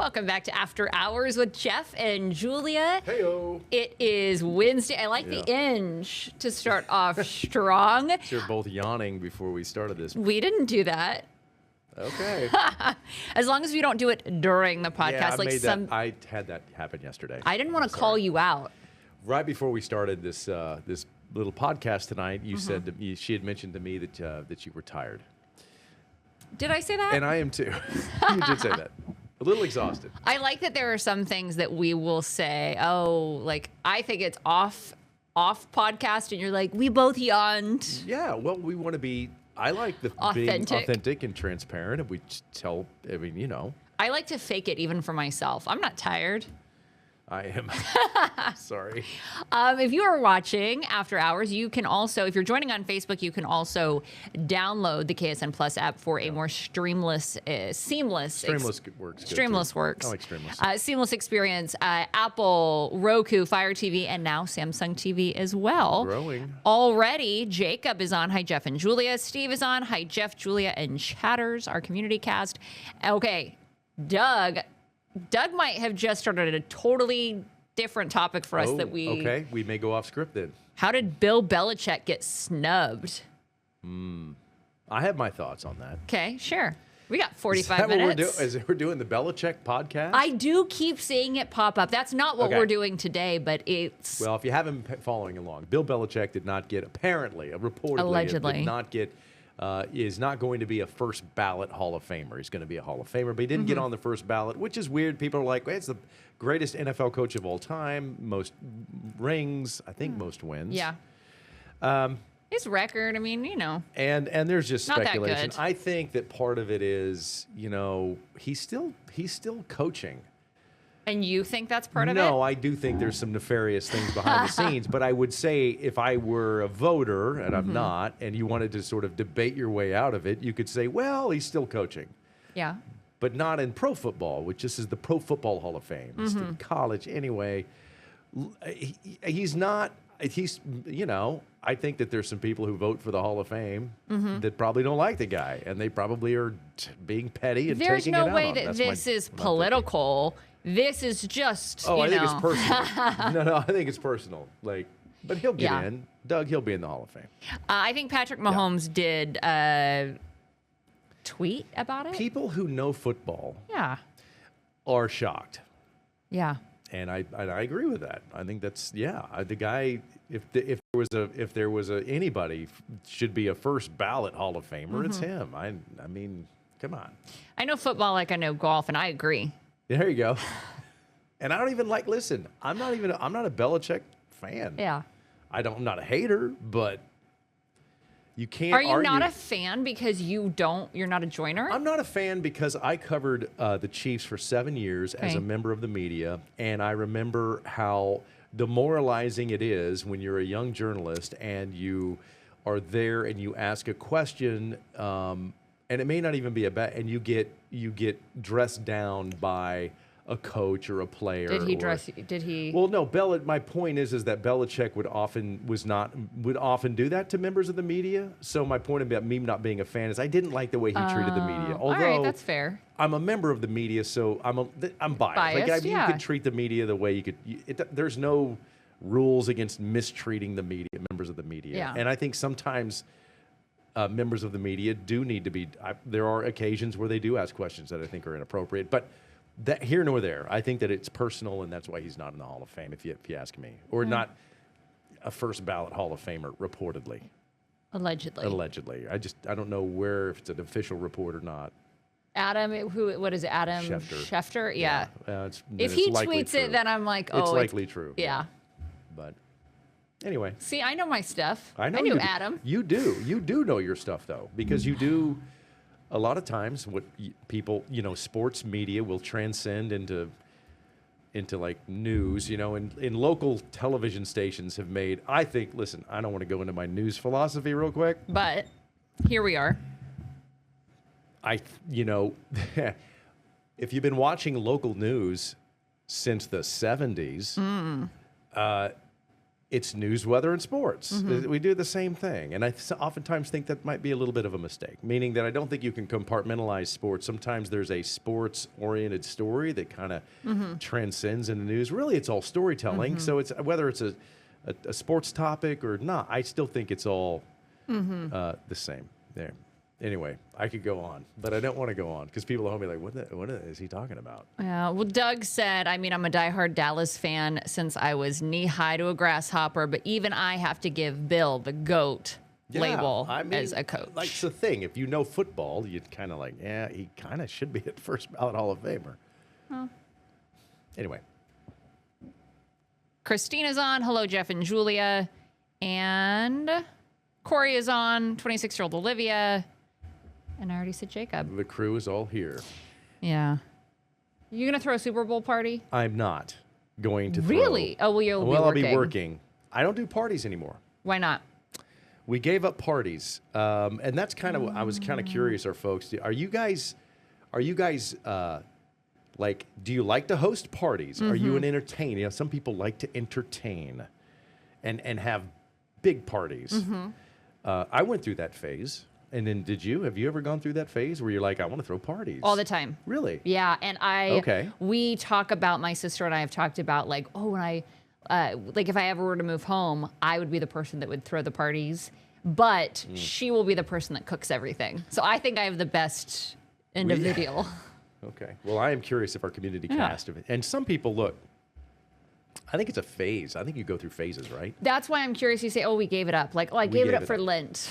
Welcome back to After Hours with Jeff and Julia. Heyo. It is Wednesday. I like the inch to start off strong. So you're both yawning before we started this. We didn't do that. Okay. As long as we don't do it during the podcast. Yeah, I had that happen yesterday. I didn't want to call you out. Right before we started this this little podcast tonight, you said that she had mentioned to me that you were tired. Did I say that? And I am too. You did say that. A little exhausted. I like that there are some things that we will say, like, I think it's off podcast, and you're like, we both yawned. Yeah, well, we want to be, I like being authentic and transparent, and we tell, I like to fake it even for myself. I'm not tired. I am. Sorry. If you are watching After Hours, you can also, if you're joining on Facebook, you can also download the KSN Plus app for a more seamless. Streamless works. Streamless works. I like Streamless. Seamless experience. Apple, Roku, Fire TV, and now Samsung TV as well. Growing. Already, Jacob is on. Hi, Jeff and Julia. Steve is on. Hi, Jeff, Julia, and Chatters, our community cast. Okay, Doug might have just started a totally different topic for us that we... Okay, we may go off script then. How did Bill Belichick get snubbed? I have my thoughts on that. Okay, sure. We got 45 Is that minutes. We're doing the Belichick podcast? I do keep seeing it pop up. That's not what we're doing today, but it's... Well, if you haven't been following along, Bill Belichick did not get, Allegedly. did not get... is not going to be a first ballot Hall of Famer. He's going to be a Hall of Famer, but he didn't get on the first ballot, which is weird. People are like, well, it's the greatest NFL coach of all time, most rings, I think most wins. Yeah. His record, I mean, And there's just not speculation. that good. I think that part of it is, he's still coaching. And you think that's part of it? No, I do think there's some nefarious things behind the scenes. But I would say if I were a voter, and I'm not, and you wanted to sort of debate your way out of it, you could say, well, he's still coaching. Yeah. But not in pro football, which this is the Pro Football Hall of Fame. It's in college anyway. He's not, I think that there's some people who vote for the Hall of Fame that probably don't like the guy. And they probably are being petty and There's taking it out no way on that him. this is political. This is just, I think it's personal. No, I think it's personal. But he'll get in. Doug, he'll be in the Hall of Fame. I think Patrick Mahomes did tweet about it. People who know football are shocked. Yeah. And I agree with that. I think that's the guy. If there was anybody should be a first ballot Hall of Famer, it's him. I mean, come on. I know football like I know golf, and I agree. There you go. And I don't even listen, I'm not a Belichick fan. Yeah. I'm not a hater, but you can't argue. Are you argue. not a fan because you're not a joiner? I'm not a fan because I covered the Chiefs for 7 years as a member of the media, and I remember how demoralizing it is when you're a young journalist and you are there and you ask a question, and it may not even be and you get dressed down by a coach or a player. Did he? Well, no. My point is that Belichick would often do that to members of the media. So my point about me not being a fan is I didn't like the way he treated the media. Although, all right, that's fair. I'm a member of the media, so I'm biased. You could treat the media the way you could. There's no rules against mistreating the media, members of the media. Yeah. And I think sometimes members of the media do need to be. There are occasions where they do ask questions that I think are inappropriate, but. That here nor there. I think that it's personal, and that's why he's not in the Hall of Fame, if you ask me, or not a first ballot Hall of Famer, reportedly. Allegedly. I don't know if it's an official report or not. Adam, what is it? Adam Schefter? Yeah. If he tweets it, then I'm like, it's likely true. Yeah. But anyway. See, I know my stuff. I know I you knew do. Adam. You do. You do know your stuff, though, because you do. A lot of times, what people, sports media will transcend into like news, and local television stations have made, I think, listen, I don't want to go into my news philosophy real quick. But here we are. If you've been watching local news since the 70s, it's news, weather, and sports. We do the same thing. And I oftentimes think that might be a little bit of a mistake, meaning that I don't think you can compartmentalize sports. Sometimes there's a sports-oriented story that kind of transcends into news. Really, it's all storytelling. So it's whether it's a sports topic or not, I still think it's all the same there. Anyway, I could go on, but I don't want to go on because people at home be like, what is he talking about? Yeah, well, Doug said, I'm a diehard Dallas fan since I was knee-high to a grasshopper, but even I have to give Bill the GOAT label as a coach. Like, it's the thing. If you know football, you'd kind of like, yeah, he kind of should be at first ballot Hall of Famer. Well. Anyway. Christina's on. Hello, Jeff and Julia. And Corey is on. 26-year-old Olivia. And I already said Jacob. The crew is all here. Yeah. You going to throw a Super Bowl party? I'm not going to Really? Oh, well, you'll be working. I'll be working. I don't do parties anymore. Why not? We gave up parties. And that's kind of, I was kind of curious, our folks, are you guys like, do you like to host parties? Are you an entertainer? You know, some people like to entertain and have big parties. I went through that phase. And then have you ever gone through that phase where you're like, I want to throw parties? All the time. Really? Yeah. And we talk about, my sister and I have talked about like, when if I ever were to move home, I would be the person that would throw the parties, but she will be the person that cooks everything. So I think I have the best individual. Okay. Well, I am curious if our community cast, and some people look, I think it's a phase. I think you go through phases, right? That's why I'm curious. You say, we gave it up. Like, I gave it up for Lent.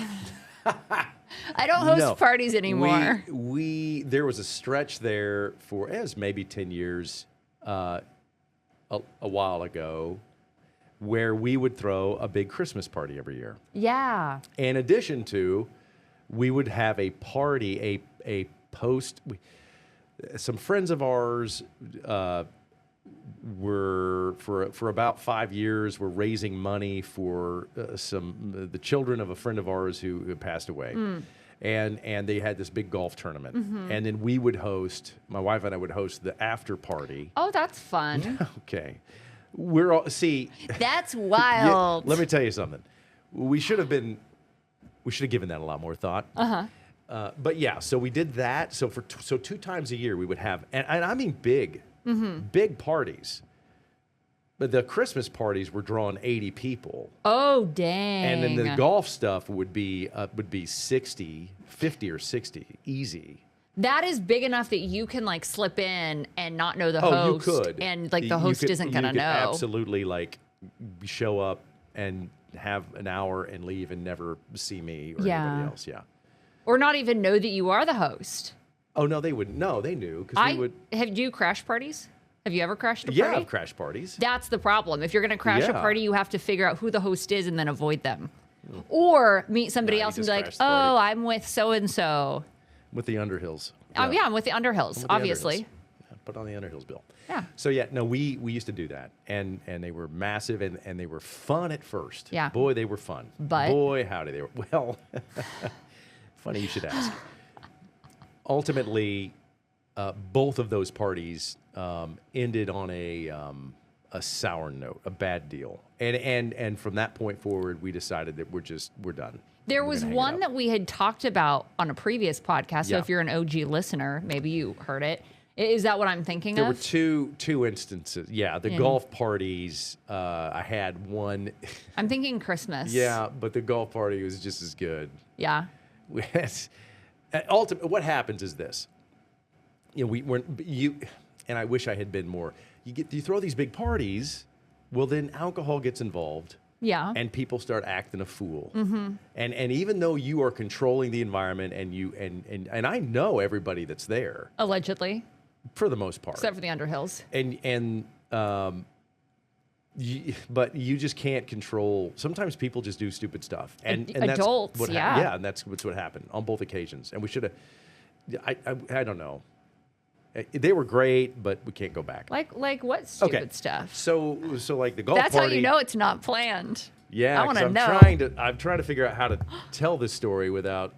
I don't host parties anymore. There was a stretch there for, it was maybe 10 years a while ago where we would throw a big Christmas party every year. Yeah. In addition to, we would have a party, some friends of ours were for about 5 years were raising money for the children of a friend of ours who passed away, and they had this big golf tournament, and then we would host, my wife and I would host the after party. Oh, that's fun. Okay, that's wild. Let me tell you something. We should have given that a lot more thought. But yeah, so we did that. So 2 times a year we would have, and I mean big parties. But the Christmas parties were drawing 80 people. Oh, dang. And then the golf stuff would be 50 or 60, easy. That is big enough that you can like slip in and not know the host. You could. And like the host isn't going to know. Absolutely, like show up and have an hour and leave and never see me or anybody else. Yeah. Or not even know that you are the host. Oh, no, they wouldn't. No, they knew. Have you crashed parties? Have you ever crashed a party? Yeah, I've crashed parties. That's the problem. If you're going to crash a party, you have to figure out who the host is and then avoid them. Or meet somebody else and be like, I'm with so-and-so. With the Underhills. Oh, yeah, I'm with the Underhills, obviously. Yeah, put on the Underhills bill. Yeah. So, we used to do that. And they were massive, and they were fun at first. Yeah. Boy, they were fun. But? Boy, howdy, they were. Well, funny you should ask. Ultimately, both of those parties ended on a sour note, a bad deal, and from that point forward, we decided that we're done. There was one that we had talked about on a previous podcast. So if you're an OG listener, maybe you heard it. Is that what I'm thinking there of? There were two instances. Yeah, the golf parties. I had one. I'm thinking Christmas. Yeah, but the golf party was just as good. Yeah. Ultimately, what happens is this. And I wish I had been more. You throw these big parties, well, then alcohol gets involved. Yeah. And people start acting a fool. And even though you are controlling the environment and I know everybody that's there. Allegedly. For the most part. Except for the Underhills. But you just can't control. Sometimes people just do stupid stuff. And adults, that's yeah. And that's what happened on both occasions. And we should have, I don't know. They were great, but we can't go back. Like what stupid stuff? So like the golf party. That's how you know it's not planned. Yeah, I want to know. I'm trying to figure out how to tell this story without,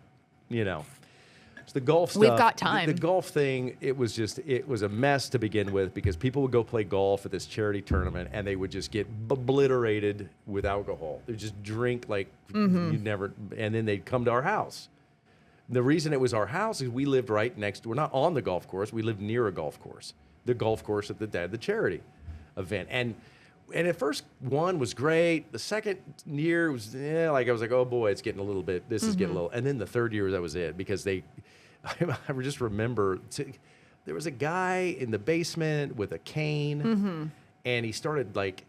So the golf stuff. We've got time. The golf thing, it was a mess to begin with because people would go play golf at this charity tournament and they would just get obliterated with alcohol. They would just drink like you never, and then they'd come to our house. The reason it was our house is we lived right next. We're not on the golf course. We lived near a golf course. The golf course at the charity event. And at first one was great. The second year was like I was like, oh boy, it's getting a little bit. This is getting a little. And then the third year that was it because I just remember there was a guy in the basement with a cane, and he started like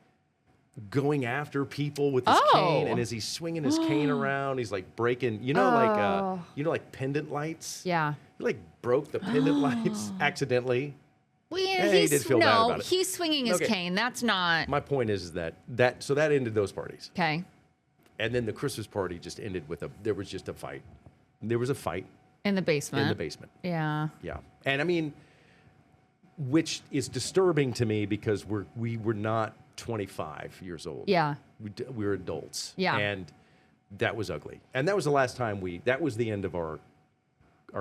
going after people with his cane. And as he's swinging his cane around, he's like breaking. Like pendant lights. Yeah. He like broke the pendant lights accidentally. Well, he did feel bad about it. He's swinging his cane. That's not. My point is that ended those parties. Okay. And then the Christmas party just ended with there was just a fight. There was a fight. In the basement. In the basement. Yeah. Yeah. And I mean, which is disturbing to me because we were not 25 years old. Yeah. We were adults. Yeah. And that was ugly. And that was the last time that was the end of our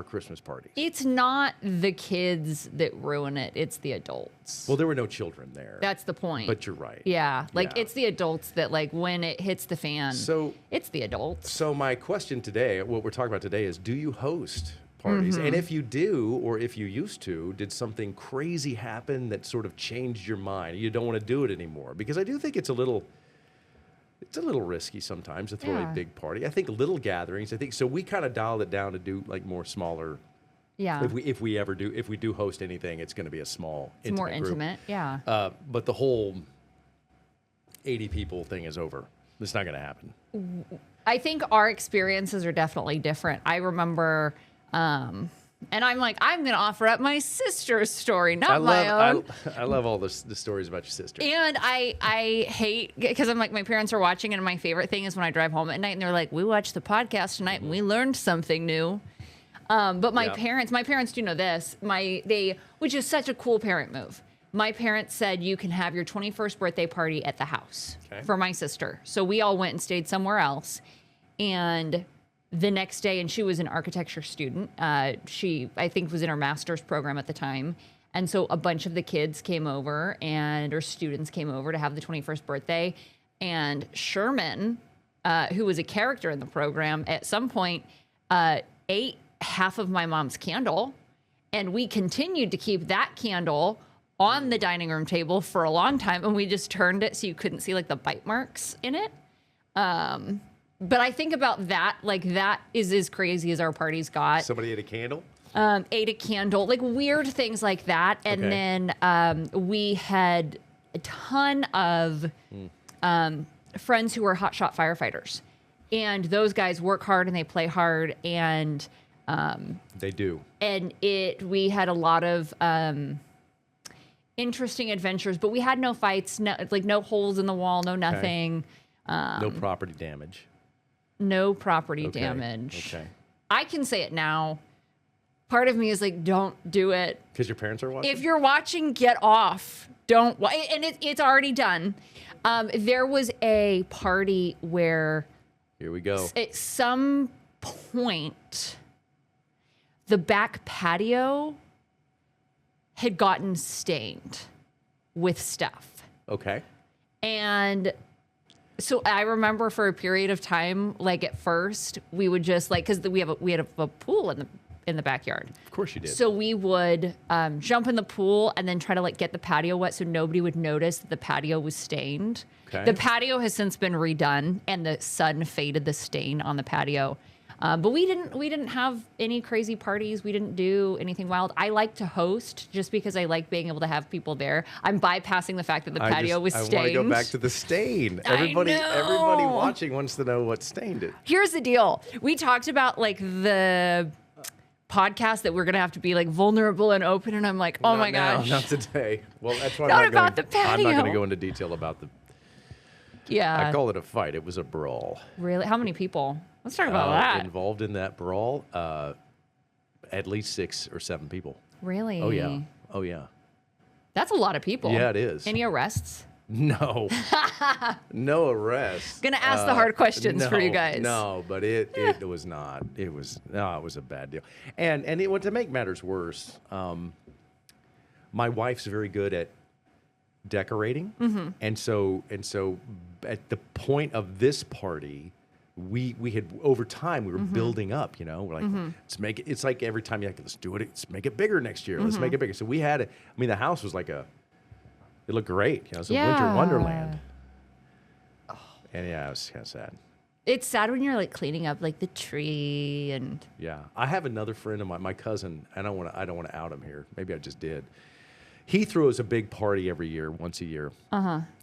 Christmas parties. It's not the kids that ruin it. It's the adults. Well, there were no children there. That's the point. But you're right. Yeah. It's the adults that like when it hits the fan. So it's the adults. So my question today, what we're talking about today is, do you host parties? And if you do, or if you used to, did something crazy happen that sort of changed your mind? You don't want to do it anymore? Because I do think it's a little risky sometimes to throw a big party. I think little gatherings. So we kind of dialed it down to do like more smaller. Yeah. If we do host anything, it's going to be a small, it's more group. intimate. Yeah. But the whole 80 people thing is over. It's not going to happen. I think our experiences are definitely different. I remember, and I'm going to offer up my sister's story, not my own. I love all the stories about your sister. And I hate, because I'm like, my parents are watching, and my favorite thing is when I drive home at night and they're like, we watched the podcast tonight and we learned something new. But my parents do know this, which is such a cool parent move. My parents said you can have your 21st birthday party at the house for my sister. So we all went and stayed somewhere else. And the next day, and she was an architecture student. She, I think, was in her master's program at the time. And so a bunch of the kids came over or students came over to have the 21st birthday. And Sherman, who was a character in the program, at some point ate half of my mom's candle. And we continued to keep that candle on the dining room table for a long time. And we just turned it so you couldn't see like the bite marks in it. But I think about that, like that is as crazy as our parties got. Somebody ate a candle? Ate a candle, like weird things like that. And then we had a ton of friends who were hotshot firefighters. And those guys work hard and they play hard. And they do. And we had a lot of interesting adventures, but we had no fights, no holes in the wall, no nothing. No property damage. No property damage. Okay. I can say it now. Part of me is like, don't do it. Because your parents are watching? If you're watching, get off. Don't. And it's already done. There was a party where... Here we go. At some point, the back patio had gotten stained with stuff. Okay. And... So I remember for a period of time, like at first, we would just like, because we had a pool in the backyard. Of course you did. So we would jump in the pool and then try to like get the patio wet so nobody would notice that the patio was stained. Okay. The patio has since been redone and the sun faded the stain on the patio. But we didn't have any crazy parties. We didn't do anything wild. I like to host just because I like being able to have people there. I'm bypassing the fact that the patio was stained. I want to go back to the stain. Everybody watching wants to know what stained it. Here's the deal. We talked about like the podcast that we're going to have to be like vulnerable and open. And I'm like, oh my gosh. Not today. Well, that's why not about the patio. I'm not going to go into detail about the... Yeah. I call it a fight. It was a brawl. Really? How many people? Let's talk about that. Involved in that brawl, at least 6 or 7 people. Really? Oh, yeah. Oh, yeah. That's a lot of people. Yeah, it is. Any arrests? No. No arrest. Gonna ask the hard questions for you guys. No, but it was not. It was a bad deal. And to make matters worse, my wife's very good at decorating, and so at the point of this party, we had over time we were building up. We're like, let's make it. It's like every time you're like, let's do it. Let's make it bigger next year. Let's make it bigger. So we had it. I mean, the house was like it looked great. It's a winter wonderland. Oh. And yeah, it was kind of sad. It's sad when you're like cleaning up like the tree and. Yeah, I have another friend of mine, my cousin. I don't want to out him here. Maybe I just did. He throws a big party every year, once a year.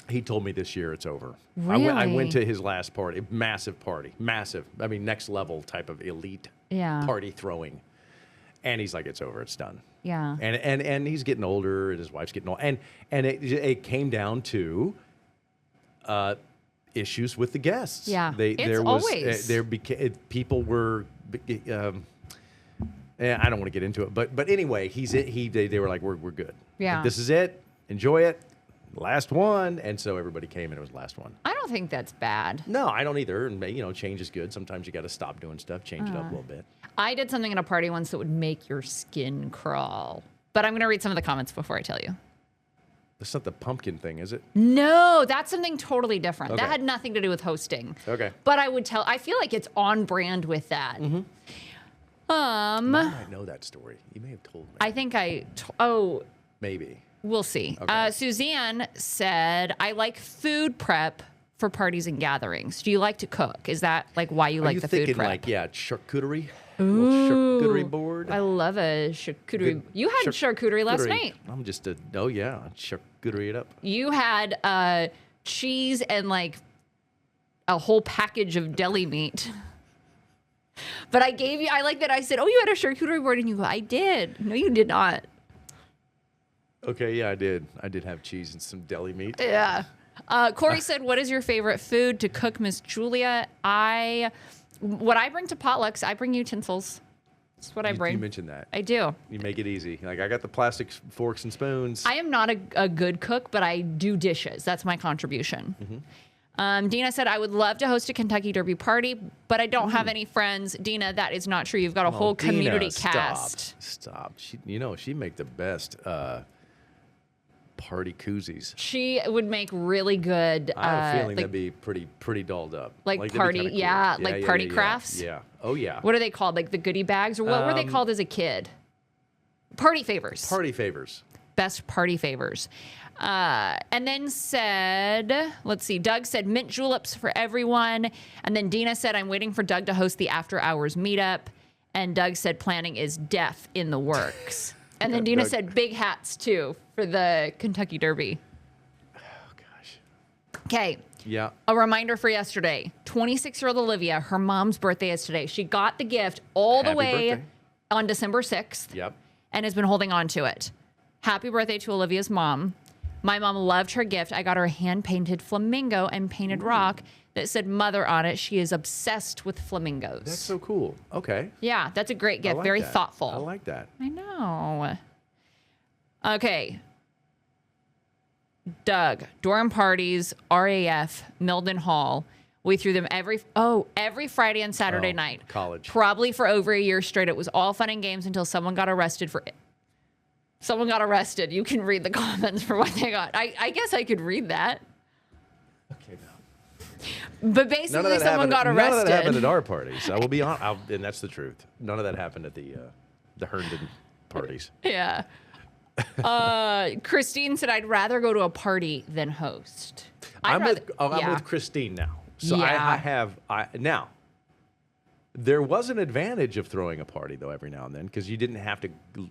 He told me this year it's over. Really? I went to his last party, massive party, massive. I mean, next level type of elite party throwing. And he's like, it's over, it's done. Yeah. And he's getting older, and his wife's getting old, and it came down to issues with the guests. Yeah, people were. I don't want to get into it, but anyway, they were like, we're good. Yeah, like, this is it. Enjoy it. Last one, and so everybody came, and it was the last one. I don't think that's bad. No, I don't either. And change is good. Sometimes you got to stop doing stuff, change it up a little bit. I did something at a party once that would make your skin crawl. But I'm going to read some of the comments before I tell you. That's not the pumpkin thing, is it? No, that's something totally different. Okay. That had nothing to do with hosting. Okay. But I feel like it's on brand with that. I might know that story. You may have told me. I think maybe. We'll see. Okay. Suzanne said, I like food prep for parties and gatherings. Do you like to cook? Is that like why you like the food prep? Like, charcuterie? Little charcuterie board? I love a charcuterie. You had charcuterie last night. I'm just charcuterie it up. You had cheese and like a whole package of deli meat. But I like that I said, oh, you had a charcuterie board, and you go, I did. No, you did not. Okay, yeah, I did. I did have cheese and some deli meat. Yeah. Corey said, what is your favorite food to cook, Miss Julia? What I bring to potlucks, I bring utensils. That's what I bring. You mentioned that. I do. You make it easy. Like, I got the plastic forks and spoons. I am not a good cook, but I do dishes. That's my contribution. Dina said, I would love to host a Kentucky Derby party, but I don't have any friends. Dina, that is not true. You've got a whole community cast. Stop. She'd make the best party koozies. She would make really good. I have a feeling that'd be pretty dolled up. Like party, cool. Party crafts. Yeah. Oh yeah. What are they called? Like the goodie bags, or what were they called as a kid? Party favors. Party favors. Best party favors. And then said, let's see, Doug said mint juleps for everyone. And then Dina said, I'm waiting for Doug to host the after hours meetup. And Doug said, planning is death in the works. And then Dina said, big hats too for the Kentucky Derby. Oh, gosh. Okay. Yeah. A reminder for yesterday. 26-year-old Olivia, her mom's birthday is today. She got the gift all the way on December 6th. Yep. And has been holding on to it. Happy birthday to Olivia's mom. My mom loved her gift. I got her a hand-painted flamingo and painted rock that said mother on it. She is obsessed with flamingos. That's so cool. Okay. Yeah, that's a great gift. Very thoughtful. I like that. I know. Okay. Doug, dorm parties, RAF, Milden Hall. We threw them every Friday and Saturday night. College. Probably for over a year straight. It was all fun and games until someone got arrested for it. Someone got arrested. You can read the comments for what they got. I guess I could read that. Okay, no. But basically, someone got arrested. None of that happened at our parties. I will be honest, and that's the truth. None of that happened at the Herndon parties. Yeah. Christine said, I'd rather go to a party than host. I'm with Christine now. So now, there was an advantage of throwing a party, though, every now and then, because you didn't have to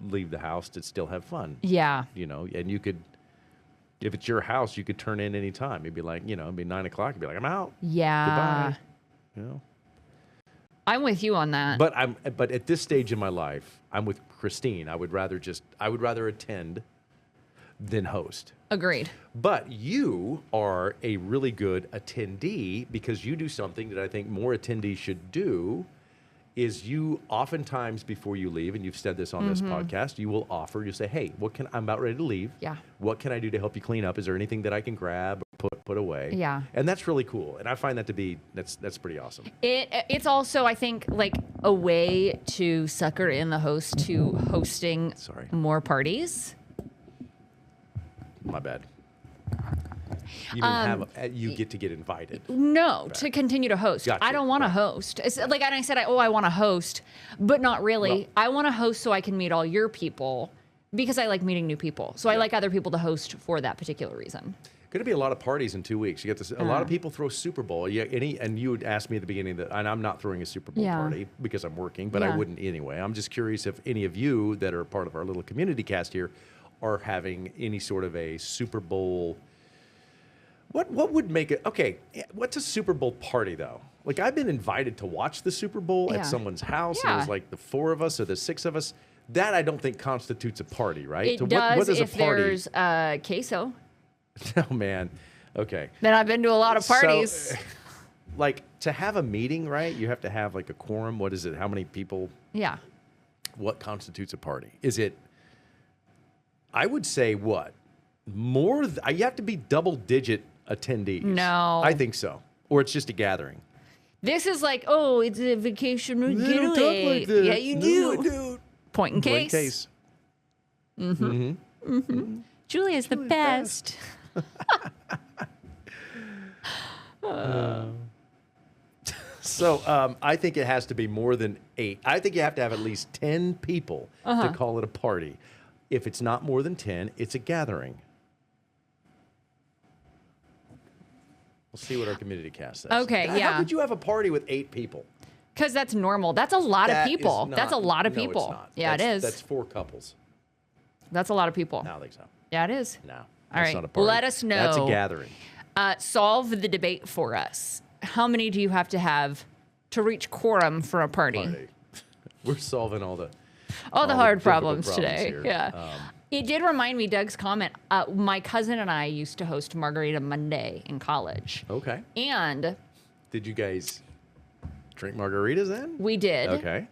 leave the house to still have fun. Yeah. And you could, if it's your house, you could turn in any time. It'd be like, it'd be 9 o'clock. You'd be like, I'm out. Yeah. Goodbye. I'm with you on that. But at this stage in my life, I'm with Christine. I would rather attend than host. Agreed. But you are a really good attendee because you do something that I think more attendees should do, is you oftentimes before you leave, and you've said this on this podcast, you will offer, you say, hey, I'm about ready to leave. Yeah. What can I do to help you clean up? Is there anything that I can grab or put away? Yeah. And that's really cool. And I find that to be, that's pretty awesome. It's also, I think, like a way to sucker in the host to hosting more parties. My bad. You mean you get to get invited? No, to continue to host. Gotcha. I don't want to host. It's like I said, I want to host, but not really. Well, I want to host so I can meet all your people because I like meeting new people. So I like other people to host for that particular reason. Going to be a lot of parties in 2 weeks. You get this. A lot of people throw Super Bowl. Yeah, and you would ask me at the beginning that, and I'm not throwing a Super Bowl party because I'm working, but I wouldn't anyway. I'm just curious if any of you that are part of our little community cast here are having any sort of a Super Bowl. What would make it okay? What's a Super Bowl party though? Like I've been invited to watch the Super Bowl at someone's house. And it was like the 4 of us or the 6 of us. That I don't think constitutes a party, right? It so does what is if a party? there's queso. Oh man, okay. Then I've been to a lot of parties. So, like to have a meeting, right? You have to have like a quorum. What is it? How many people? Yeah. What constitutes a party? Is it? I would say what more. You have to be double-digit attendees. No. I think so. Or it's just a gathering. This is like, oh, it's a vacation getaway. They don't talk like that. Yeah, you No, do. I don't. Point in Point case. case. Julia's the best. So I think it has to be more than 8. I think you have to have at least 10 people to call it a party. If it's not more than 10, it's a gathering. We'll see what our community cast says. Okay, How could you have a party with 8 people? Because that's normal. That's a lot of That people. is not- That's a lot of no, people. it's not. Yeah, it is. That's 4 couples. That's a lot of people. I don't think so. Yeah, it is. No. All That's right. not a party. Let us know. That's a gathering. Solve the debate for us. How many do you have to have to reach quorum for a party? We're solving all the hard difficult problems today. here. Yeah. It did remind me, Doug's comment. My cousin and I used to host Margarita Monday in college. Okay. And Did you guys drink margaritas then? we did. Okay.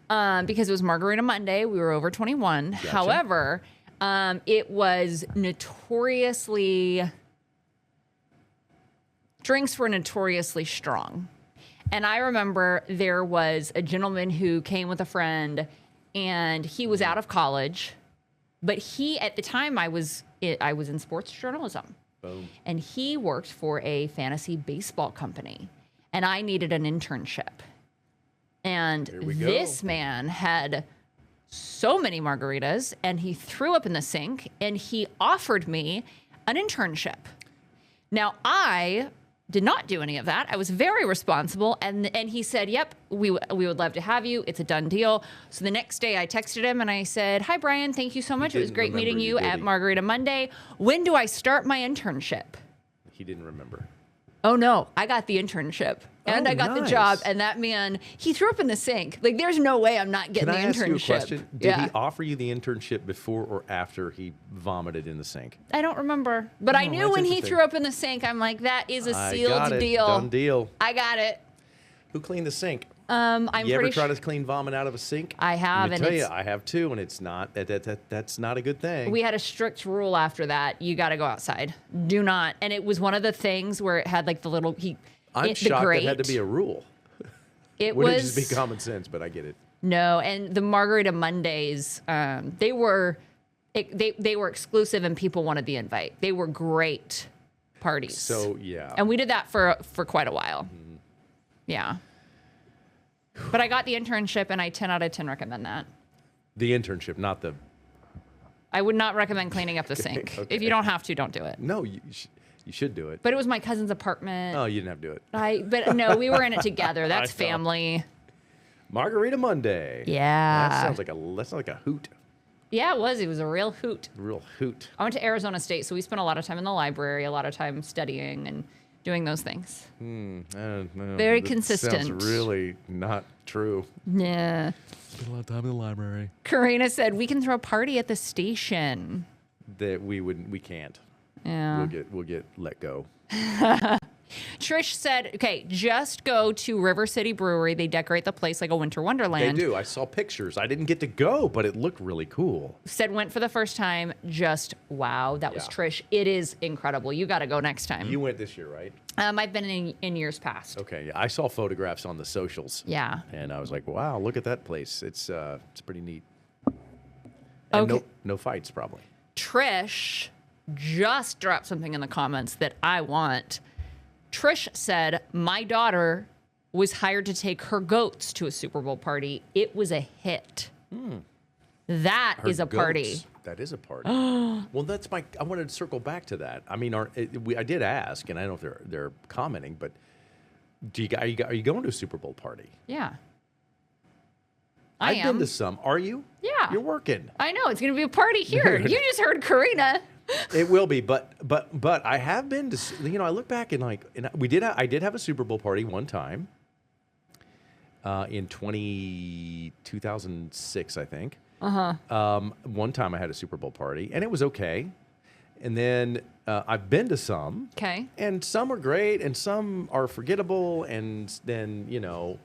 Because it was Margarita Monday. We were over 21. Gotcha. However, it was drinks were notoriously strong. And I remember there was a gentleman who came with a friend and he was out of college, but at the time I was in sports journalism. Boom. And he worked for a fantasy baseball company and I needed an internship. And we go. this man had so many margaritas and he threw up in the sink and he offered me an internship. Now I did not do any of that. I was very responsible. And he said, yep, we would love to have you. It's a done deal. So the next day I texted him and I said, hi, Brian, thank you so much. It was didn't great meeting remember you you, did at he? Margarita Monday. When do I start my internship? He didn't remember. Oh no, I got the internship and Oh, I got the nice. job. And that man, he threw up in the sink. Like there's no way I'm not getting Can I the ask internship. you a question? Did Yeah. he offer you the internship before or after he vomited in the sink? I don't remember, but I Oh, knew that's when he interesting. threw up in the sink, I'm like, that is a I sealed got it. deal. Done deal. I got it. Who cleaned the sink? I'm You ever pretty try sure to clean vomit out of a sink? I have, Let me and tell you, it's- I have too, and it's not. That's not a good thing. we had a strict rule after that. You got to go outside. Do not. And it was one of the things where it had like the little I'm the shocked grate. it had to be a rule. It Wouldn't was it just be common sense? But I get it. no, and the Margarita Mondays, they were exclusive, and people wanted the invite. They were great parties. So yeah. And we did that for quite a while. Yeah. But I got the internship, and I 10 out of 10 recommend that. The internship, not the. I would not recommend cleaning up the sink. okay. If you don't have to, don't do it. No, you should do it. But it was my cousin's apartment. Oh, you didn't have to do it. But no, we were in it together. That's I know. family. Margarita Monday. Yeah. That sounds like a hoot. Yeah, it was. It was a real hoot. Real hoot. I went to Arizona State, so we spent a lot of time in the library, a lot of time studying and doing those things. Very That consistent. Sounds really not true. Yeah. Spent a lot of time in the library. Karina said we can throw a party at the station. That we can't. Yeah. We'll get let go. Trish said, okay, just go to River City Brewery. They decorate the place like a winter wonderland. They do. I saw pictures. I didn't get to go, but it looked really cool. Said went for the first time. Just wow. That was Trish. It is incredible. You got to go next time. You went this year, right? I've been in years past. Okay. Yeah. I saw photographs on the socials. Yeah. And I was like, wow, look at that place. It's pretty neat. And Okay. no fights, probably. Trish just dropped something in the comments that I want. Trish said, my daughter was hired to take her goats to a Super Bowl party. It was a hit. That is a party. Goats. That is a party. Well, I wanted to circle back to that. I mean, I did ask, and I don't know if they're commenting, but are you going to a Super Bowl party? Yeah. I've been to some. Are you? Yeah. You're working. I know. It's going to be a party here. You just heard Karina. It will be, but I have been to. I look back and I did have a Super Bowl party one time. In 2006, I think. One time I had a Super Bowl party, and it was okay. And then I've been to some. Okay. And some are great, and some are forgettable, and then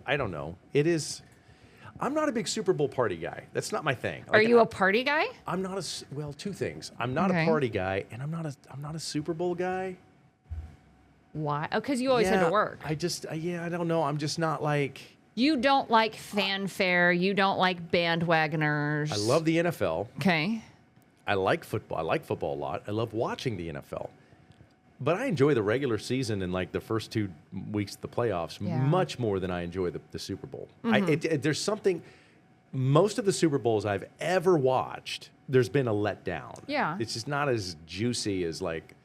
I don't know. I'm not a big Super Bowl party guy. That's not my thing. Are you a party guy? I'm not two things. I'm not a party guy, and I'm not a Super Bowl guy. Why? Oh, because you always had to work. I don't know. I'm just not like. You don't like fanfare. You don't like bandwagoners. I love the NFL. Okay. I like football. I like football a lot. I love watching the NFL. But I enjoy the regular season and like the first 2 weeks of the playoffs much more than I enjoy the Super Bowl. There's something. Most of the Super Bowls I've ever watched, there's been a letdown. Yeah. It's just not as juicy as like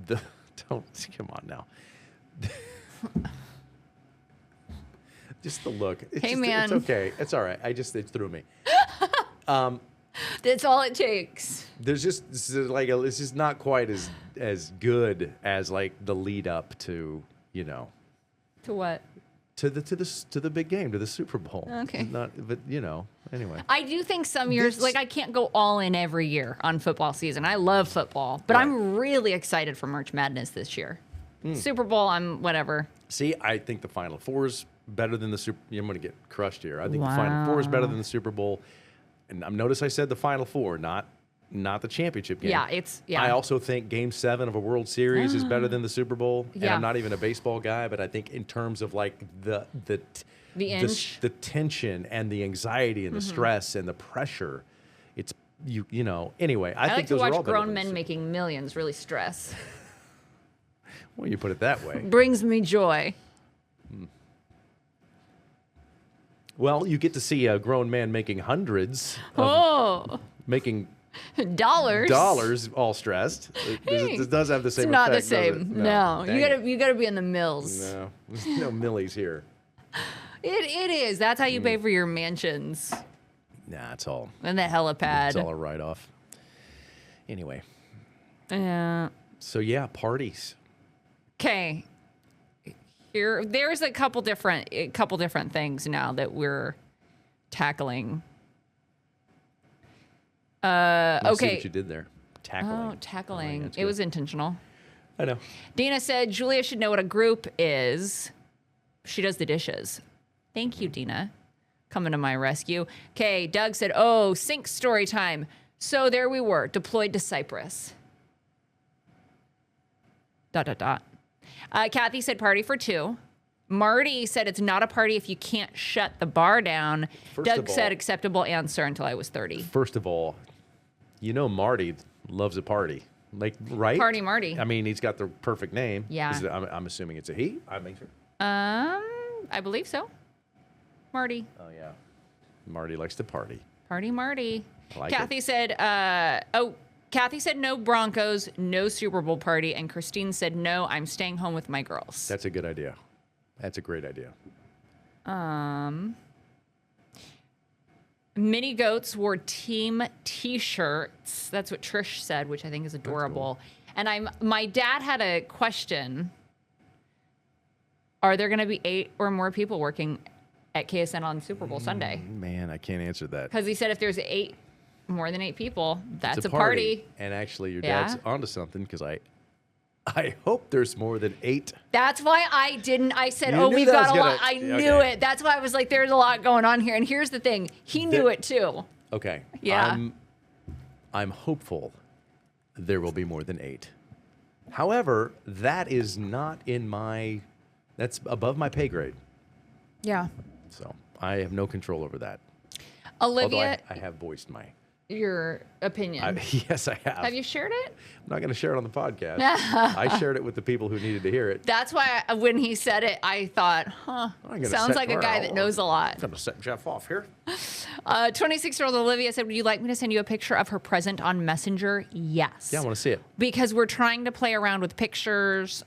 the. Don't come on now. Just the look. Man. It's okay. It's all right. It threw me. That's all it takes. There's just it's just not quite as good as like the lead up to To what? to the big game, to the Super Bowl. Okay. But anyway. I do think some years, I can't go all in every year on football season. I love football, but I'm really excited for March Madness this year. Super Bowl, I'm whatever. See, I think the Final Four is better than the Super. I'm going to get crushed here. I think the Final Four is better than the Super Bowl. And notice I said the Final Four, not the championship game. Yeah, I also think Game 7 of a World Series is better than the Super Bowl. And Yeah. I'm not even a baseball guy, but I think in terms of like the tension and the anxiety and the stress and the pressure, it's Anyway, I think like to those are all watch better grown than men making millions really stress. Well, you put it that way. Brings me joy. Well, you get to see a grown man making hundreds, making dollars all stressed. It does have the same It's not effect, the same. does it? No. Dang You gotta be in the mills. No, there's no millies here. It is. That's how you pay for your mansions Nah, it's all and the helipad. a write-off. Anyway, Yeah. so yeah, parties. Okay. There's a couple different things now that we're tackling. I see Okay. what you did there. Tackling. Oh, tackling. that's It good. was intentional. I know. Dina said Julia should know what a group is. She does the dishes. Thank you, Dina. Coming to my rescue. Okay, Doug said, oh, sync story time. So there we were, deployed to Cyprus. ... Kathy said party for 2. Marty said it's not a party if you can't shut the bar down. Doug said acceptable answer until I was 30. First of all, Marty loves a party. Like, right? Party Marty. I mean, he's got the perfect name. Yeah. I'm assuming it's a he. I make sure. I believe so. Marty. Oh, yeah. Marty likes to party. Party Marty. Like Kathy said, Kathy said no Broncos, no Super Bowl party, and Christine said no, I'm staying home with my girls. That's a good idea. That's a great idea. Mini Goats wore team T-shirts. That's what Trish said, which I think is adorable. Cool. And my dad had a question. Are there going to be 8 or more people working at KSN on Super Bowl Sunday? Man, I can't answer that. Because he said if there's more than 8 people, that's a party. And actually, your dad's onto something because I hope there's more than 8. That's why I didn't. I said, You "Oh, knew we've that got was a lot." gonna- I knew it. That's why I was like, "There's a lot going on here." And here's the thing: he knew it too. Okay. Yeah. I'm hopeful there will be more than 8. However, that is not in my. That's above my pay grade. Yeah. So I have no control over that. Although Olivia, I have voiced my. your opinion. Yes, I have. Have you shared it? I'm not going to share it on the podcast. I shared it with the people who needed to hear it. That's why when he said it, I thought, huh, sounds like a guy that knows a lot. I'm going to set Jeff off here. 26-year-old Olivia said, would you like me to send you a picture of her present on Messenger? Yes. Yeah, I want to see it. Because we're trying to play around with pictures.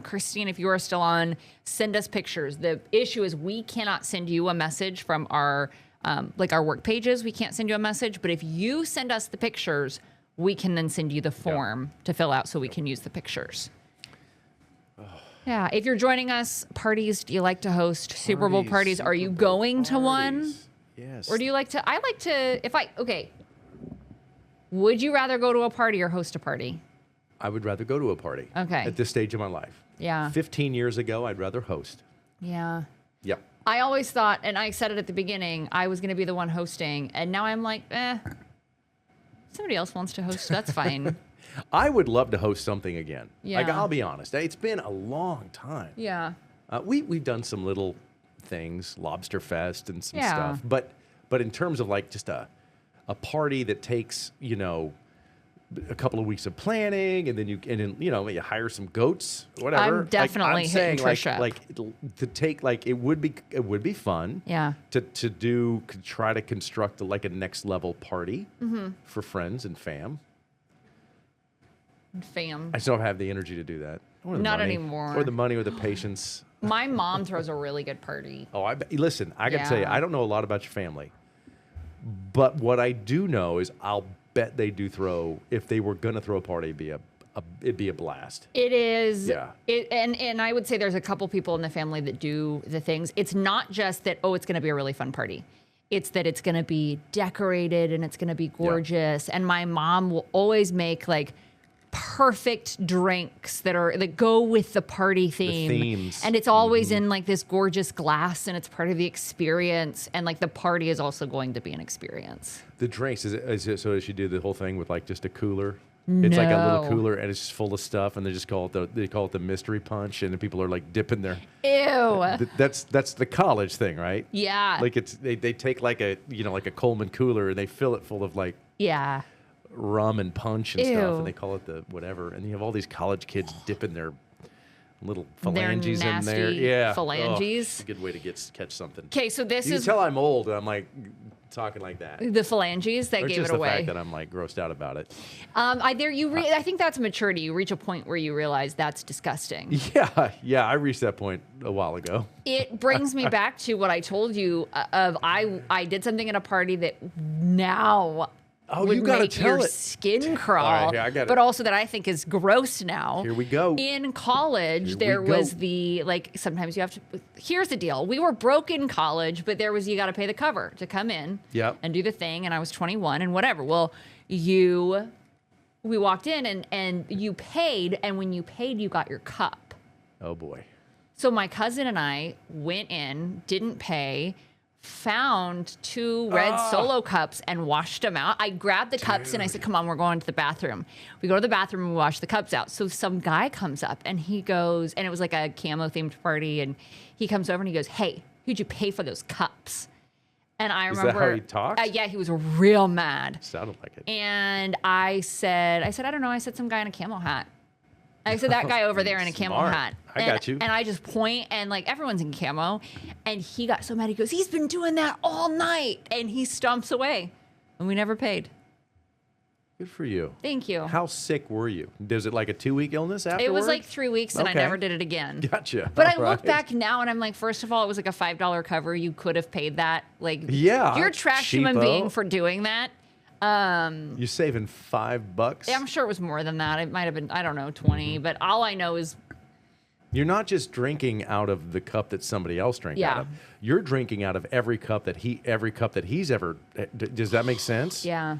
Christine, if you are still on, send us pictures. The issue is we cannot send you a message from our our work pages. We can't send you a message. But if you send us the pictures, we can then send you the form to fill out so we can use the pictures. Yeah. If you're joining us, parties, do you like to host Super Bowl parties? Are you going to one? Yes. Or do you like to? I like to, okay. Would you rather go to a party or host a party? I would rather go to a party. Okay. At this stage of my life. Yeah. 15 years ago, I'd rather host. Yeah. Yep. I always thought, and I said it at the beginning, I was going to be the one hosting. And now I'm like, somebody else wants to host. That's fine. I would love to host something again. Yeah. Like, I'll be honest. It's been a long time. Yeah. We've done some little things, Lobster Fest and some Yeah. stuff. But in terms of like just a party that takes, a couple of weeks of planning, and then you hire some goats, whatever. I'm definitely I'm saying hitting Trish up. to take it would be fun. Yeah. To try to construct a next level party for friends and fam. Fam. I just don't have the energy to do that. Or the Not money, anymore. Or the money or the patience. My mom throws a really good party. Oh, listen, I got to tell you, Yeah. I don't know a lot about your family, but what I do know is I'll bet they do throw. If they were gonna throw a party, it'd be a blast. It is. Yeah. And I would say there's a couple people in the family that do the things. It's not just that, it's going to be a really fun party. It's that it's going to be decorated and it's going to be gorgeous. And my mom will always make perfect drinks that go with the party theme. The themes. And it's always in this gorgeous glass, and it's part of the experience. And the party is also going to be an experience. The drinks is it so? Does she do the whole thing with just a cooler? It's like a little No. cooler, and it's just full of stuff, and they just call it the mystery punch, and the people are dipping their. Ew. That's the college thing, right? Yeah. They take a Coleman cooler, and they fill it full of Yeah. rum and punch and stuff, Ew. and they call it the whatever, and you have all these college kids dipping their little phalanges Their in there. nasty Yeah, phalanges. It's a good way to catch something. Okay, so this You can is tell I'm old, and I'm talking like that. the phalanges that Or gave just it the away. fact that I'm grossed out about it. I think that's maturity. You reach a point where you realize that's disgusting. Yeah, I reached that point a while ago. It brings me back to what I told you of I did something at a party that now would you gotta make tell your it. skin crawl, All right, here, I got it. but also that I think is gross now. Here we go. In college, Here there we go. was the sometimes you have to. Here's the deal: we were broke in college, but there was you got to pay the cover to come in Yep. and do the thing. And I was 21 and whatever. Well, we walked in and you paid, and when you paid, you got your cup. Oh boy. So my cousin and I went in, didn't pay, found 2 red Solo cups and washed them out. I grabbed the cups and I said, come on, we're going to the bathroom. We go to the bathroom and we wash the cups out. So some guy comes up and he goes, and it was like a camo themed party. And he comes over and he goes, hey, who'd you pay for those cups? And I Is remember. that how he talks? Yeah, he was real mad. Sounded like it. And I said, I don't know. I said some guy in a camel hat. I said that guy over there in a camel Smart. hat. I got you. And I just point, and everyone's in camo. And he got so mad. He goes, he's been doing that all night. And he stomps away. And we never paid. Good for you. Thank you. How sick were you? Was it a 2-week illness afterwards? It was 3 weeks, and Okay. I never did it again. Gotcha. But I All look right. back now, and I'm like, first of all, it was a $5 cover. You could have paid that. Yeah, You're a trash human cheapo. being for doing that. You're saving $5. I'm sure it was more than that. It might have been, I don't know, 20. But all I know is You're not just drinking out of the cup that somebody else drank Yeah. out of. You're drinking out of every cup that he's ever. Does that make sense? yeah.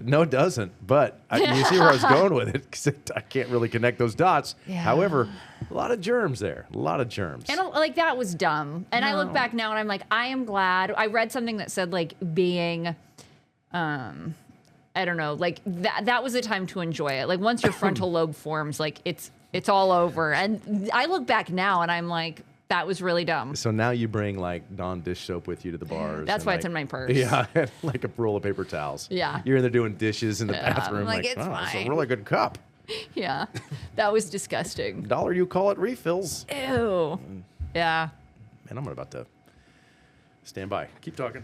No, it doesn't. But you see where I was going with it, because I can't really connect those dots. Yeah. However, a lot of germs there. A lot of germs. And like that was dumb. And I look No. back now and I'm like, I am glad. I read something that said like being, I don't know, like that was a time to enjoy it. Like once your frontal lobe forms, like it's all over. And I look back now and I'm like, that was really dumb. So now you bring like Dawn dish soap with you to the bars. That's and, why like, it's in my purse. Yeah, and like a roll of paper towels. Yeah. You're in there doing dishes in the Yeah, bathroom. I'm like, it's It's fine. a really good cup. Yeah. That was disgusting. $1 you call it refills. Ew. Yeah. Man, I'm about to stand by. Keep talking.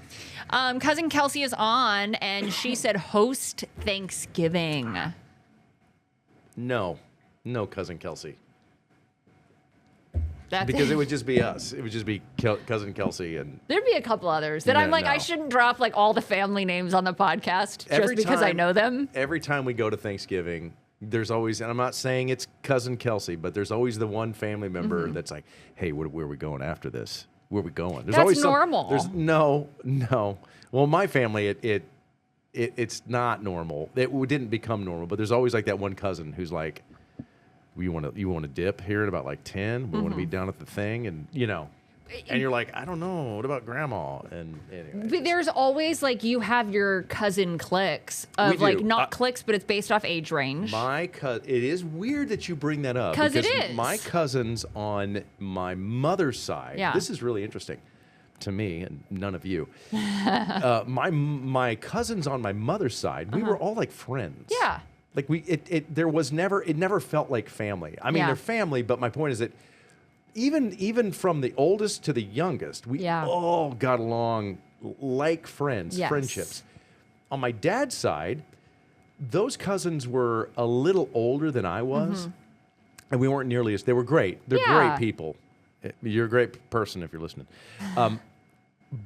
Cousin Kelsey is on and she said host Thanksgiving. No, cousin Kelsey. That's Because it would just be us. It would just be cousin Kelsey and. There'd be a couple others that I'm like, I No. shouldn't drop like all the family names on the podcast Every just because I time- know them. Every time we go to Thanksgiving, there's always, and I'm not saying it's cousin Kelsey, but there's always the one family member that's like, "Hey, where are we going after this? Where are we going?" There's That's always normal. There's no. Well, my family, it's not normal. It didn't become normal, but there's always like that one cousin who's like, you want to dip here at about like 10? We want to be down at the thing, and and you're like, I don't know, what about grandma? And anyway, But there's always like you have your cousin cliques We of like do. not cliques, but it's based off age range. it is weird that you bring that up 'Cause it because is. my cousins on my mother's side. Yeah. This is really interesting to me and none of you. My cousins on my mother's side, we were all like friends. Yeah. Like it never felt like family. I mean, Yeah. they're family, but my point is that even from the oldest to the youngest, we Yeah. all got along like friends, Yes. friendships. On my dad's side, those cousins were a little older than I was, and we weren't nearly as. They were great. They're Yeah. great people. You're a great person if you're listening.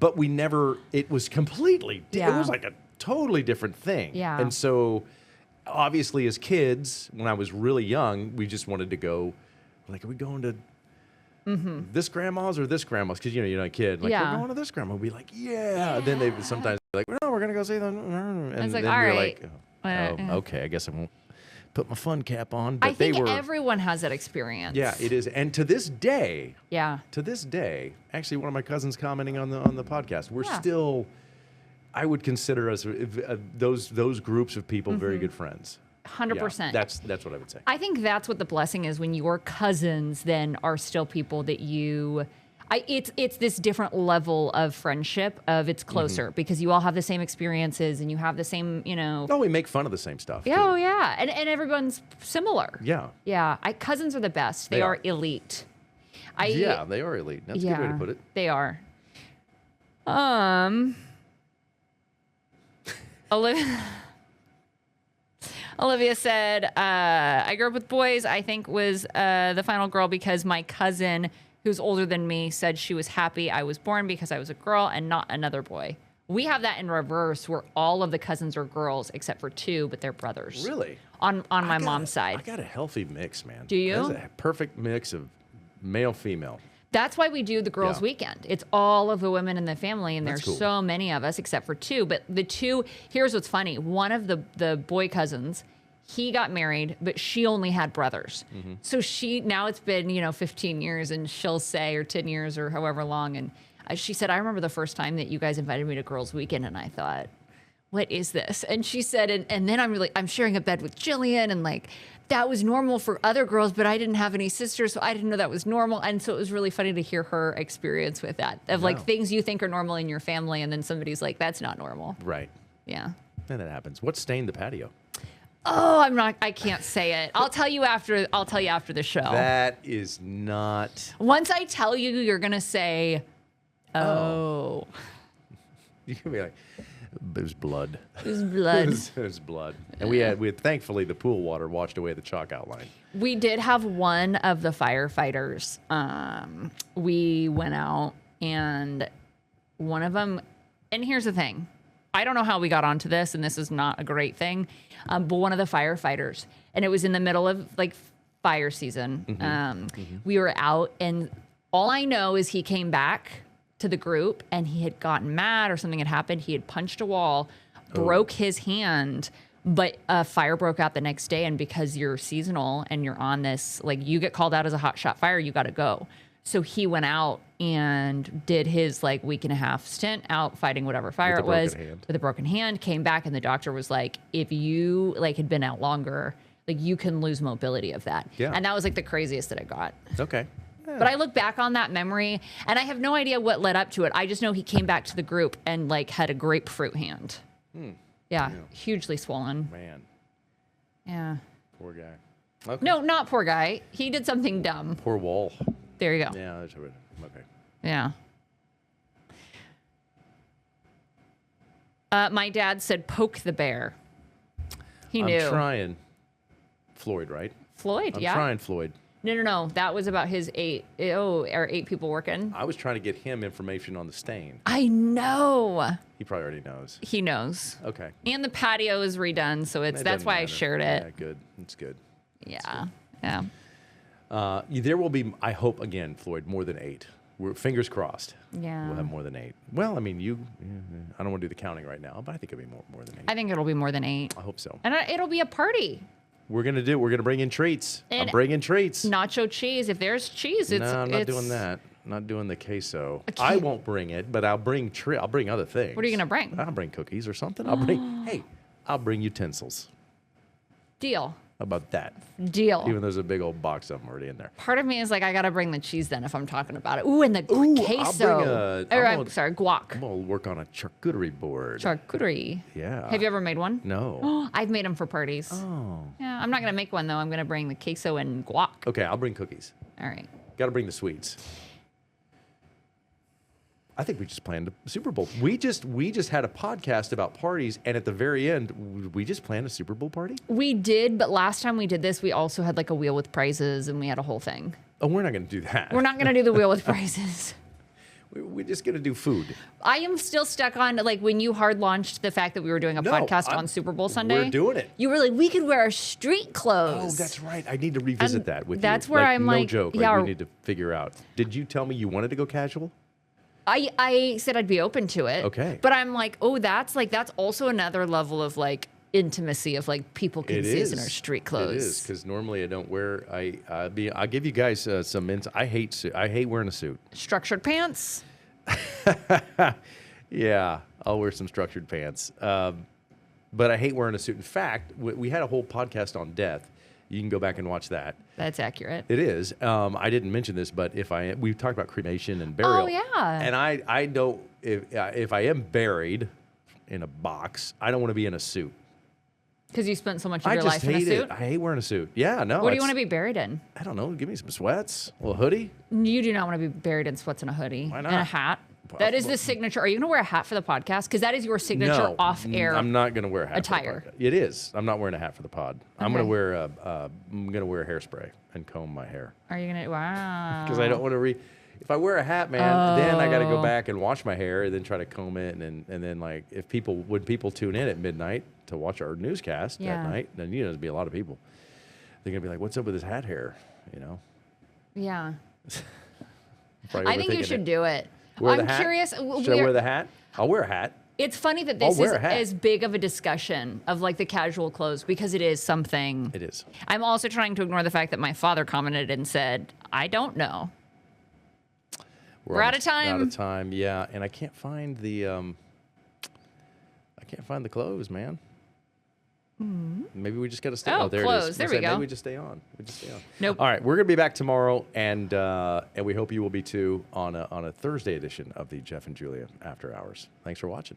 But we never. It was completely. It Yeah. was like a totally different thing. Yeah. And so, obviously, as kids, when I was really young, we just wanted to go. Like, are we going to this grandma's or this grandma's? Because you're not a kid. Like, Yeah. we're going to this grandma. We'd be like, yeah. Then they would sometimes be like, no, we're gonna go see them. And It's like, then all we're right. like, oh, okay. I guess I won't put my fun cap on. But I think they were. everyone has that experience. Yeah, it is. And to this day, Yeah. actually, one of my cousins commenting on the podcast, we're Yeah. still. I would consider us those groups of people very good friends. 100%. Yeah, that's what I would say. I think that's what the blessing is when your cousins then are still people that it's this different level of friendship of it's closer because you all have the same experiences and you have the same, No, we make fun of the same stuff. Yeah, too. oh yeah. And everyone's similar. Yeah. Yeah. Cousins are the best. They They are are. elite. Yeah, they are elite. That's a good way to put it. They are. Olivia said, I grew up with boys. I think was the final girl because my cousin, who's older than me, said she was happy I was born because I was a girl and not another boy. We have that in reverse where all of the cousins are girls except for 2, but they're brothers. Really? On my mom's side. I got a healthy mix, man. Do you? That's a perfect mix of male, female. That's why we do the girls' Yeah. weekend. It's all of the women in the family, and That's there's cool. so many of us except for 2. But the 2, here's what's funny. One of the boy cousins, he got married, but she only had brothers. So now it's been, 15 years, and she'll say, or 10 years, or however long. And she said, I remember the first time that you guys invited me to girls' weekend, and I thought, what is this? And she said, and then I'm sharing a bed with Jillian, and like, that was normal for other girls, but I didn't have any sisters, so I didn't know that was normal. And so it was really funny to hear her experience with that, of like Wow. things you think are normal in your family, and then somebody's like, that's not normal. Right. Yeah. And that happens. What stained the patio? Oh, I can't say it. I'll tell you after the show. That is not. Once I tell you, you're going to say, oh. You can be like, it was blood. It was blood. It was blood. And we had thankfully the pool water washed away the chalk outline. We did have one of the firefighters. We went out and one of them, and here's the thing. I don't know how we got onto this, and this is not a great thing, but one of the firefighters, and it was in the middle of like fire season. We were out, and all I know is he came back to the group and he had gotten mad or something had happened. He had punched a wall. broke his hand, but a fire broke out the next day. And because you're seasonal and you're on this, like you get called out as a hot shot fire, you got to go. So he went out and did his like week and a half stint out fighting whatever fire it was with a broken hand, came back and the doctor was like, if you like had been out longer, like you can lose mobility of that. Yeah. And that was like the craziest that I got. Okay. But I look back on that memory and I have no idea what led up to it. I just know he came back to the group and like had a grapefruit hand. Yeah. Hugely swollen. Man. Yeah. Poor guy. Okay. No, not poor guy. He did something dumb. Poor Wall. There you go. Yeah, that's right. Okay. Yeah. My dad said, poke the bear. He knew. I'm trying. Floyd, right? Floyd, I'm yeah. trying Floyd. No. That was about his 8 people working. I was trying to get him information on the stain. I know. He probably already knows. He knows. Okay. And the patio is redone, so that's why I shared it. Yeah, good. It's good. Yeah. Yeah. There will be, I hope, again, Floyd, more than 8. Fingers crossed. Yeah. We'll have more than 8. Well, I mean, I don't want to do the counting right now, but I think it'll be more than 8. I think it'll be more than 8. I hope so. And it'll be a party. We're going to bring in treats. And I'm bringing treats. Nacho cheese. If there's cheese, it's... No, I'm not doing that. Not doing the queso. I won't bring it, but I'll bring other things. What are you going to bring? I'll bring cookies or something. I'll bring utensils. Deal. How about that? Deal. Even though there's a big old box of them already in there. Part of me is like, I got to bring the cheese then if I'm talking about it. Ooh, and the queso. I'm sorry, guac. I'm going to work on a charcuterie board. Charcuterie. Yeah. Have you ever made one? No. I've made them for parties. Oh. Yeah, I'm not going to make one, though. I'm going to bring the queso and guac. Okay, I'll bring cookies. All right. Got to bring the sweets. I think we just planned a Super Bowl. We just had a podcast about parties, and at the very end, we just planned a Super Bowl party? We did, but last time we did this, we also had like a wheel with prizes, and we had a whole thing. Oh, we're not going to do that. We're not going to do the wheel with prizes. We're just going to do food. I am still stuck on, like, when you hard launched the fact that we were doing a podcast on Super Bowl Sunday. We're doing it. You were like, we could wear our street clothes. Oh, that's right. I need to revisit that with you. That's where I'm like, no joke. yeah, we need to figure out. Did you tell me you wanted to go casual? I said I'd be open to it. Okay. But I'm like, oh, that's also another level of like intimacy of like people can see us in our street clothes. It is, because normally I don't wear. I'll give you guys some insight. I hate wearing a suit. Structured pants. Yeah, I'll wear some structured pants. But I hate wearing a suit. In fact, we had a whole podcast on death. You can go back and watch that. That's accurate. It is. I didn't mention this, but we talked about cremation and burial. Oh yeah. And I don't. If I am buried in a box, I don't want to be in a suit. Because you spent so much of your life in a suit? I hate wearing a suit. Yeah, no. What do you want to be buried in? I don't know. Give me some sweats, a little hoodie. You do not want to be buried in sweats and a hoodie. Why not? And a hat. That is the signature. Are you going to wear a hat for the podcast? Because that is your signature off-air. I'm not going to wear a hat. Attire. For the podcast. It is. I'm not wearing a hat for the pod. Okay. I'm going to wear hairspray and comb my hair. Are you going to? Wow. Because I don't want to If I wear a hat, man, then I got to go back and wash my hair and then try to comb it and then like when people tune in at midnight to watch our newscast at night, then there's be a lot of people. They're gonna be like, "What's up with his hat hair?" You know. Yeah. I think you should do it. I'm curious. Should I wear the hat? I'll wear a hat. It's funny that this is as big of a discussion of like the casual clothes because it is something. It is. I'm also trying to ignore the fact that my father commented and said, "I don't know." We're out of time. Out of time, yeah. And I can't find the clothes, man. Mm-hmm. Maybe we just got to stay. Oh, there clothes. it is. There we go. Maybe we just stay on. Nope. All right, we're gonna be back tomorrow, and we hope you will be too on a Thursday edition of the Jeff and Julia After Hours. Thanks for watching.